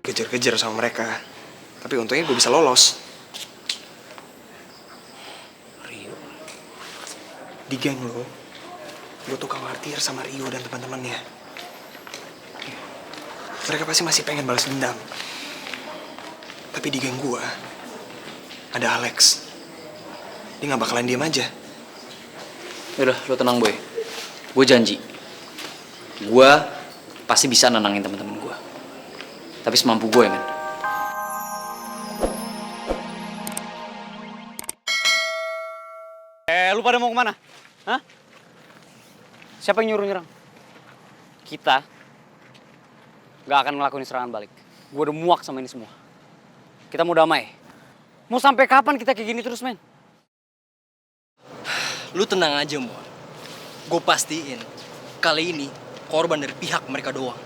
kejar-kejar sama mereka. Tapi untungnya gue bisa lolos. Rio. Di geng lo, gue tuh khawatir sama Rio dan teman-temannya. Mereka pasti masih pengen balas dendam. Tapi di geng gue, ada Alex. Dia gak bakalan diem aja. Yaudah, lo tenang boy. Gue janji. Gue pasti bisa nenangin teman-teman gue. Tapi semampu gue ya, men. Lu pada mau kemana? Hah? Siapa yang nyuruh nyerang? Kita gak akan ngelakuin serangan balik. Gue udah muak sama ini semua. Kita mau damai. Mau sampai kapan kita kayak gini terus, men? Lu tenang aja, Mon. Gue pastiin, kali ini korban dari pihak mereka doang.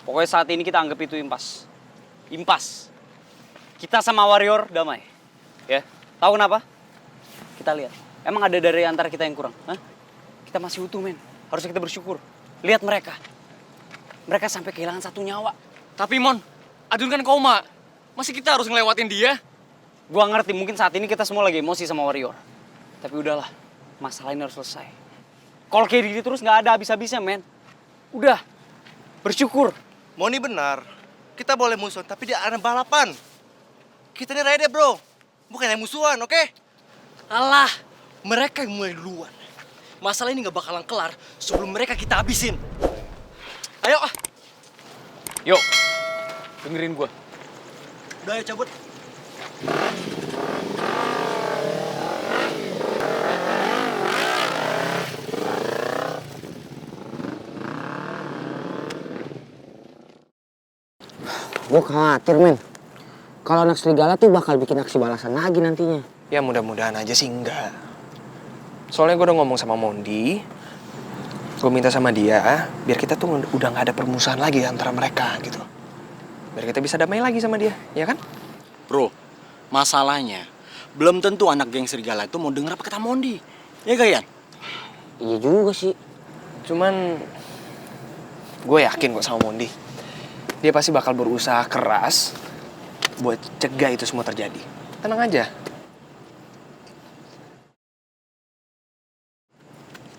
Pokoknya saat ini kita anggap itu impas. Impas. Kita sama warrior damai. Ya, tahu kenapa? Kita lihat. Emang ada dari antara kita yang kurang? Hah? Kita masih utuh, men. Harusnya kita bersyukur. Lihat mereka. Mereka sampai kehilangan satu nyawa. Tapi, Mon, Adun kan koma. Masih kita harus ngelewatin dia? Gua ngerti, mungkin saat ini kita semua lagi emosi sama warrior. Tapi udahlah, masalah ini harus selesai. Kalau kayak gini terus nggak ada habis-habisnya, men. Udah, bersyukur. Moni benar. Kita boleh musuhan, tapi di arena balapan. Kita ini ride, bro. Bukan yang musuhan, oke? Alah, mereka yang mulai duluan. Masalah ini gak bakalan kelar sebelum mereka kita habisin. Ayo, Yuk, dengerin gua. udah ayo cabut. Gue khawatir, men. Kalau anak serigala tuh bakal bikin aksi balasan lagi nantinya. Ya mudah-mudahan aja sih enggak. Soalnya gue udah ngomong sama Mondi. Gue minta sama dia, biar kita tuh udah gak ada permusuhan lagi antara mereka gitu. Biar kita bisa damai lagi sama dia, ya kan? Bro, masalahnya belum tentu anak geng serigala itu mau denger apa kata Mondi. Ya gak, Yan? Iya juga sih. Cuman gue yakin kok sama Mondi. Dia pasti bakal berusaha keras buat cegah itu semua terjadi. Tenang aja.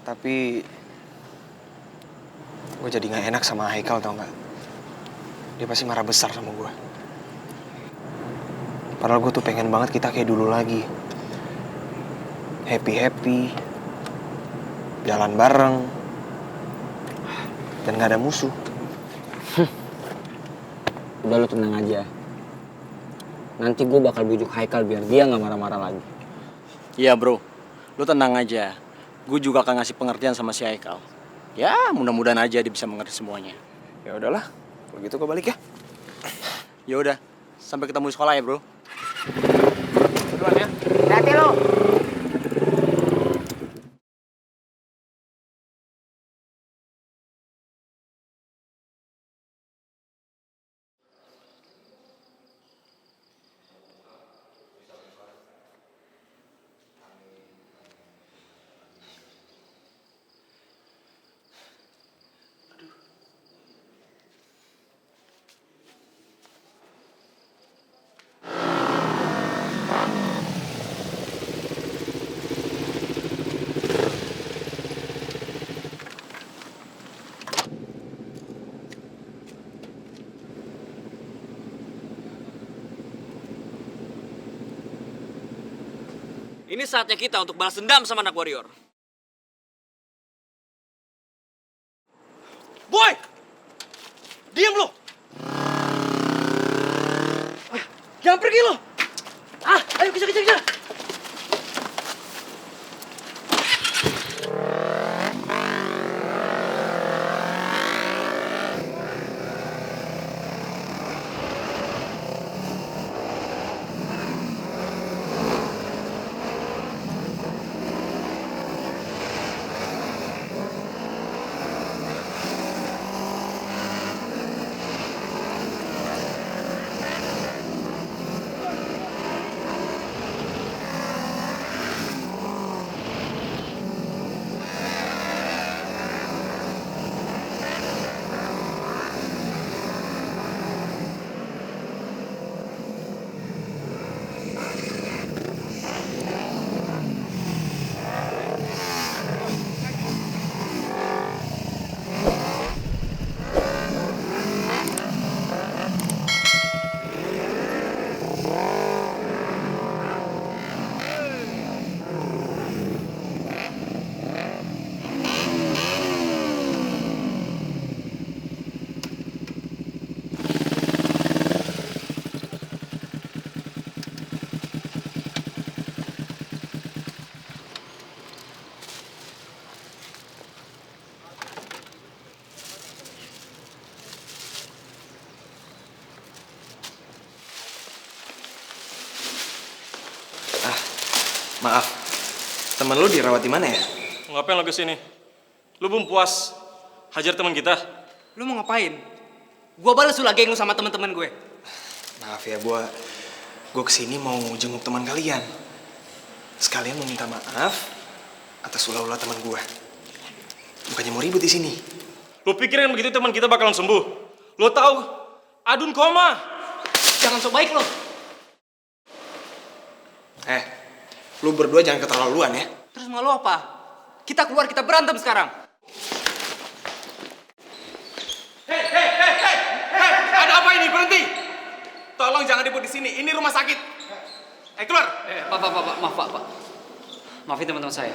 Tapi gue jadi gak enak sama Haikal, tau gak? Dia pasti marah besar sama gue. Padahal gue tuh pengen banget kita kayak dulu lagi. Happy-happy. Jalan bareng. Dan gak ada musuh. Udah lu tenang aja. Nanti gue bakal bujuk Haikal biar dia gak marah-marah lagi. Iya, bro. Lu tenang aja. Gue juga akan ngasih pengertian sama si Haikal. Ya, mudah-mudahan aja dia bisa mengerti semuanya. Ya udahlah, kalau gitu gue balik ya. Ya udah, sampai ketemu di sekolah ya, bro. Duluan ya. Hati lo. Ini saatnya kita untuk balas dendam sama anak warrior. Boy! Diam lo! Jangan pergi lo! Ayo kejar! Maaf, temen lu dirawat di mana ya? Ngapain lo kesini? Lu belum puas hajar teman kita? Lu mau ngapain? Gua balas lu lagi lu sama teman-teman gue. Maaf ya, gue kesini mau jenguk teman kalian. Sekalian mau minta maaf atas ulah-ulah teman gue. Bukannya mau ribut di sini. Lu pikir kan begitu teman kita bakalan sembuh? Lu tahu, Adun koma. Jangan so baik lo. Lu berdua jangan keterlaluan ya. Terus mau lo apa? Kita keluar, kita berantem sekarang. Ada apa ini? Berhenti! Tolong jangan ribut di sini. Ini rumah sakit. Keluar! Pak, maaf Pak. Maafin teman-teman saya.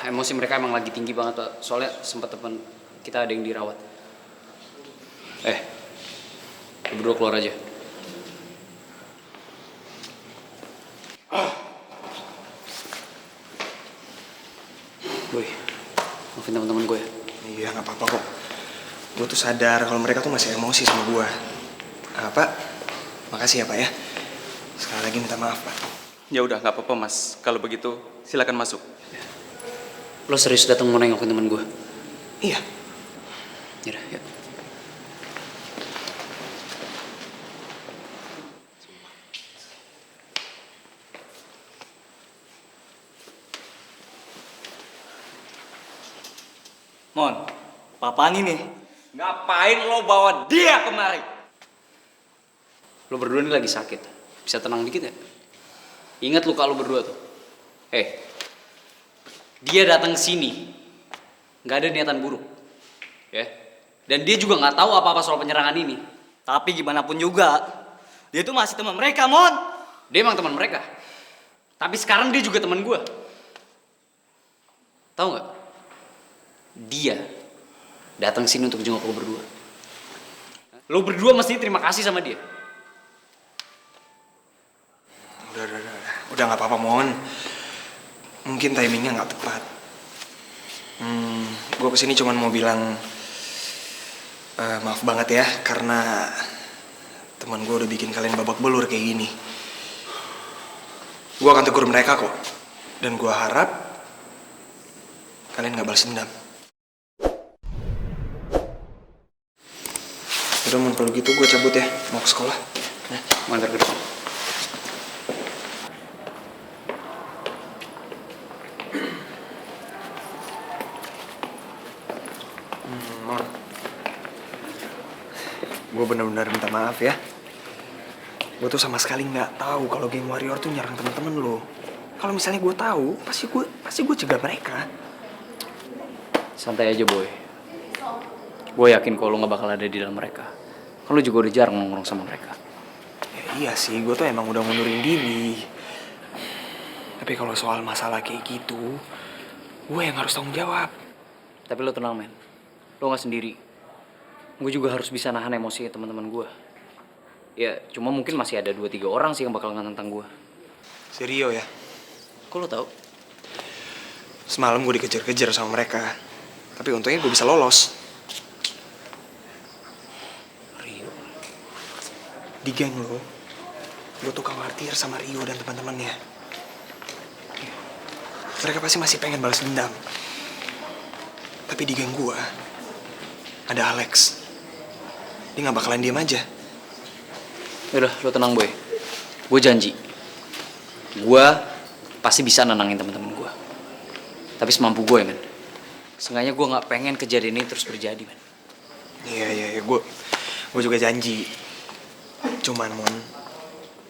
Emosi mereka emang lagi tinggi banget Pak. Soalnya sempat teman kita ada yang dirawat. Lu berdua keluar aja. Boy, maafin teman-teman gue ya. Iya, nggak apa-apa kok. Gue tuh sadar kalau mereka tuh masih emosi sama gue. Pak, makasih ya Pak ya. Sekali lagi minta maaf Pak. Ya udah, nggak apa-apa Mas. Kalau begitu, silakan masuk. Lo serius datang mau nengokin teman gue? Iya. Yaudah, yuk. Mon, apaan ini? Ngapain lo bawa dia kemari? Lo berdua ini lagi sakit. Bisa tenang dikit ya? Ingat luka lo berdua tuh. Dia datang sini. Nggak ada niatan buruk. Ya. Dan dia juga nggak tahu apa-apa soal penyerangan ini. Tapi gimana pun juga, dia tuh masih teman mereka, Mon. Dia emang teman mereka. Tapi sekarang dia juga teman gue. Tahu nggak? Dia datang sini untuk jenguk lo berdua. Lo berdua mesti terima kasih sama dia. Udah nggak apa-apa Mon. Mungkin timingnya nggak tepat. Gue kesini cuma mau bilang maaf banget ya karena teman gue udah bikin kalian babak belur kayak gini. Gue akan tegur mereka kok. Dan gue harap kalian nggak balas dendam. Udah Mon, kalau gitu gue cabut ya, mau ke sekolah. Mantar ke depan. Mon, gue bener-bener minta maaf ya. Gue tuh sama sekali nggak tahu kalau geng warrior tuh nyerang temen-temen lo. Kalau misalnya gue tahu, pasti gue cegah mereka. Santai aja boy. Gue yakin kalau lo gak bakal ada di dalam mereka. Kan lo juga udah jarang nongkrong sama mereka. Ya, iya sih, gue tuh emang udah mundurin diri. Tapi kalau soal masalah kayak gitu, gue yang harus tanggung jawab. Tapi lo tenang men. Lo gak sendiri. Gue juga harus bisa nahan emosi teman-teman gue. Ya cuma mungkin masih ada 2-3 orang sih yang bakal nantang gue. Si Rio ya? Kok lo tau? Semalam gue dikejar-kejar sama mereka. Tapi untungnya gue bisa lolos. Rio. Di geng lo, gue tuh khawatir sama Rio dan teman-temannya. Mereka pasti masih pengen balas dendam. Tapi di geng gue, ada Alex. Dia gak bakalan diem aja. Yaudah, lo tenang boy. Gue janji. Gue pasti bisa nenangin teman-teman gue. Tapi semampu gue ya men. Seenggaknya gue gak pengen kejadian ini terus terjadi men. Iya, gue juga janji. Cuman Mon,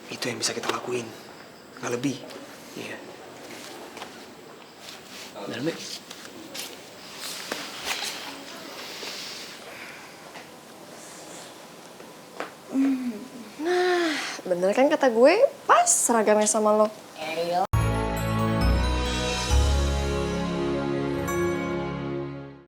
itu yang bisa kita lakuin. Gak lebih. Iya. Dalam yuk. Nah, bener kan kata gue, pas seragamnya sama lo. Ariel,